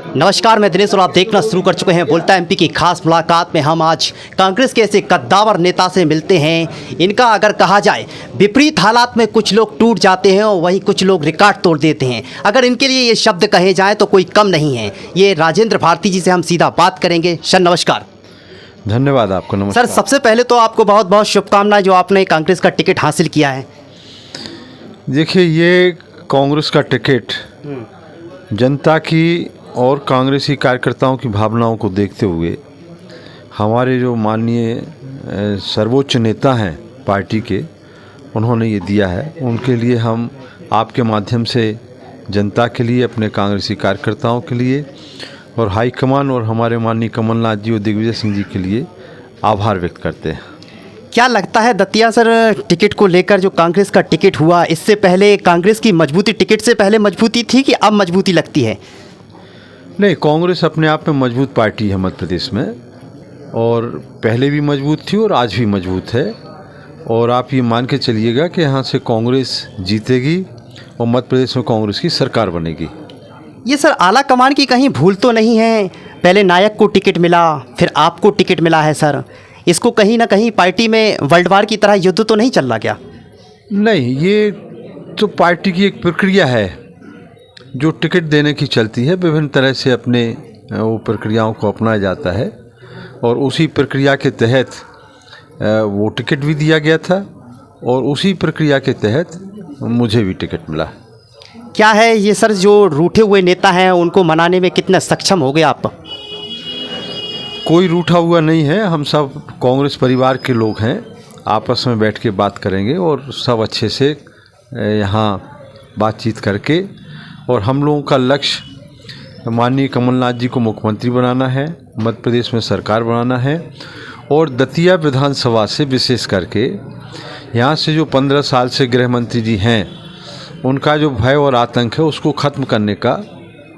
नमस्कार, मैं दिनेश और आप देखना शुरू कर चुके हैं बोलता एमपी की खास मुलाकात में। हम आज कांग्रेस के ऐसे कद्दावर नेता से मिलते हैं। इनका अगर कहा जाए विपरीत हालात में कुछ लोग टूट जाते हैं और वहीं कुछ लोग रिकॉर्ड तोड़ देते हैं। अगर इनके लिए ये शब्द कहे जाएं तो कोई कम नहीं है। ये राजेंद्र भारती जी से हम सीधा बात करेंगे। सर नमस्कार। धन्यवाद आपको। नमस्कार सर, सबसे पहले तो आपको बहुत बहुत शुभकामनाएं जो आपने कांग्रेस का टिकट हासिल किया है। देखिए, ये कांग्रेस का टिकट जनता की और कांग्रेसी कार्यकर्ताओं की भावनाओं को देखते हुए हमारे जो माननीय सर्वोच्च नेता हैं पार्टी के, उन्होंने ये दिया है। उनके लिए हम आपके माध्यम से जनता के लिए, अपने कांग्रेसी कार्यकर्ताओं के लिए और हाईकमान और हमारे माननीय कमलनाथ जी और दिग्विजय सिंह जी के लिए आभार व्यक्त करते हैं। क्या लगता है दतिया सर, टिकट को लेकर जो कांग्रेस का टिकट हुआ, इससे पहले कांग्रेस की मजबूती टिकट से पहले मजबूती थी कि अब मजबूती लगती है? नहीं, कांग्रेस अपने आप में मजबूत पार्टी है मध्य प्रदेश में, और पहले भी मजबूत थी और आज भी मजबूत है। और आप ये मान के चलिएगा कि यहाँ से कांग्रेस जीतेगी और मध्य प्रदेश में कांग्रेस की सरकार बनेगी। ये सर आला कमान की कहीं भूल तो नहीं है? पहले नायक को टिकट मिला, फिर आपको टिकट मिला है सर। इसको कहीं ना कहीं पार्टी में वर्ल्ड वार की तरह युद्ध तो नहीं चल रहा क्या? नहीं, ये तो पार्टी की एक प्रक्रिया है जो टिकट देने की चलती है। विभिन्न तरह से अपने वो प्रक्रियाओं को अपनाया जाता है और उसी प्रक्रिया के तहत वो टिकट भी दिया गया था और उसी प्रक्रिया के तहत मुझे भी टिकट मिला। क्या है ये सर, जो रूठे हुए नेता हैं उनको मनाने में कितना सक्षम हो गए आप? कोई रूठा हुआ नहीं है। हम सब कांग्रेस परिवार के लोग हैं। आपस में बैठ के बात करेंगे और सब अच्छे से यहाँ बातचीत करके, और हम लोगों का लक्ष्य माननीय कमलनाथ जी को मुख्यमंत्री बनाना है, मध्य प्रदेश में सरकार बनाना है। और दतिया विधानसभा से विशेष करके यहाँ से जो 15 साल से गृह मंत्री जी हैं, उनका जो भय और आतंक है उसको ख़त्म करने का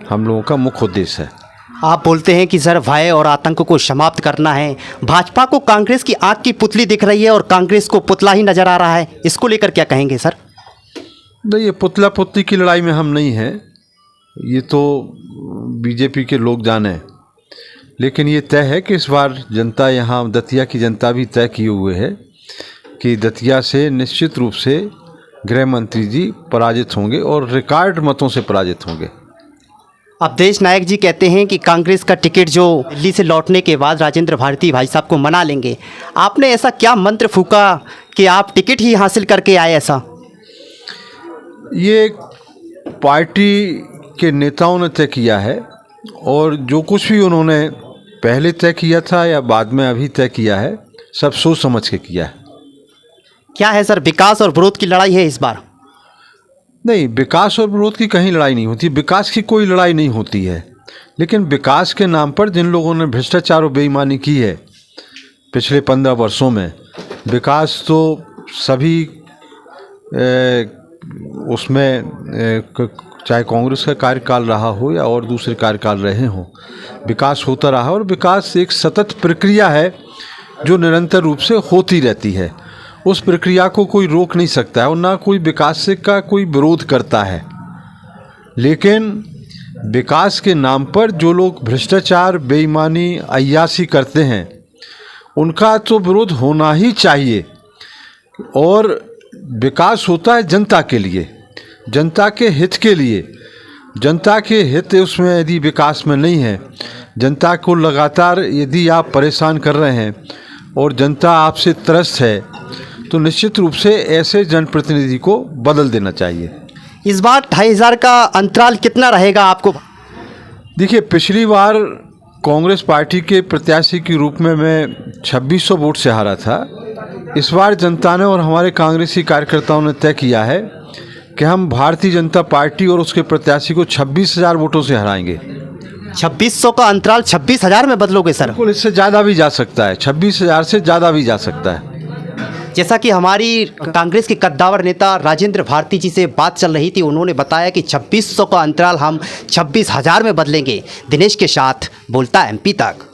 हम लोगों का मुख्य उद्देश्य है। आप बोलते हैं कि सर भय और आतंक को समाप्त करना है। भाजपा को कांग्रेस की आंख की पुतली दिख रही है और कांग्रेस को पुतला ही नज़र आ रहा है। इसको लेकर क्या कहेंगे सर? नहीं, ये पुतला पुतली की लड़ाई में हम नहीं हैं। ये तो बीजेपी के लोग जाने। लेकिन ये तय है कि इस बार जनता, यहाँ दतिया की जनता भी तय किए हुए है कि दतिया से निश्चित रूप से गृह मंत्री जी पराजित होंगे और रिकॉर्ड मतों से पराजित होंगे। अब देश नायक जी कहते हैं कि कांग्रेस का टिकट जो दिल्ली से लौटने के बाद राजेंद्र भारती भाई साहब को मना लेंगे। आपने ऐसा क्या मंत्र फूका कि आप टिकट ही हासिल करके आए? ऐसा ये पार्टी के नेताओं ने तय किया है, और जो कुछ भी उन्होंने पहले तय किया था या बाद में अभी तय किया है, सब सोच समझ के किया है। क्या है सर, विकास और विरोध की लड़ाई है इस बार? नहीं, विकास और विरोध की कहीं लड़ाई नहीं होती। विकास की कोई लड़ाई नहीं होती है। लेकिन विकास के नाम पर जिन लोगों ने भ्रष्टाचार और बेईमानी की है पिछले 15 वर्षों में, विकास तो सभी उसमें चाहे कांग्रेस का कार्यकाल रहा हो या और दूसरे कार्यकाल रहे हों, विकास होता रहा। और विकास एक सतत प्रक्रिया है जो निरंतर रूप से होती रहती है। उस प्रक्रिया को कोई रोक नहीं सकता है और ना कोई विकास से का कोई विरोध करता है। लेकिन विकास के नाम पर जो लोग भ्रष्टाचार, बेईमानी, अय्याशी करते हैं, उनका तो विरोध होना ही चाहिए। और विकास होता है जनता के लिए, जनता के हित के लिए। जनता के हित उसमें यदि विकास में नहीं है, जनता को लगातार यदि आप परेशान कर रहे हैं और जनता आपसे त्रस्त है, तो निश्चित रूप से ऐसे जनप्रतिनिधि को बदल देना चाहिए। इस बार 2500 का अंतराल कितना रहेगा आपको? देखिए, पिछली बार कांग्रेस पार्टी के प्रत्याशी के रूप में मैं 2600 वोट से हारा था। इस बार जनता ने और हमारे कांग्रेसी कार्यकर्ताओं ने तय किया है कि हम भारतीय जनता पार्टी और उसके प्रत्याशी को 26,000 वोटों से हराएंगे। 2600 का अंतराल 26,000 में बदलोगे सर? बिल्कुल, इससे ज़्यादा भी जा सकता है। 26,000 से ज़्यादा भी जा सकता है। जैसा कि हमारी कांग्रेस के कद्दावर नेता राजेंद्र भारती जी से बात चल रही थी, उन्होंने बताया कि 2600 का अंतराल हम 26,000 में बदलेंगे। दिनेश के साथ बोलता एमपी तक।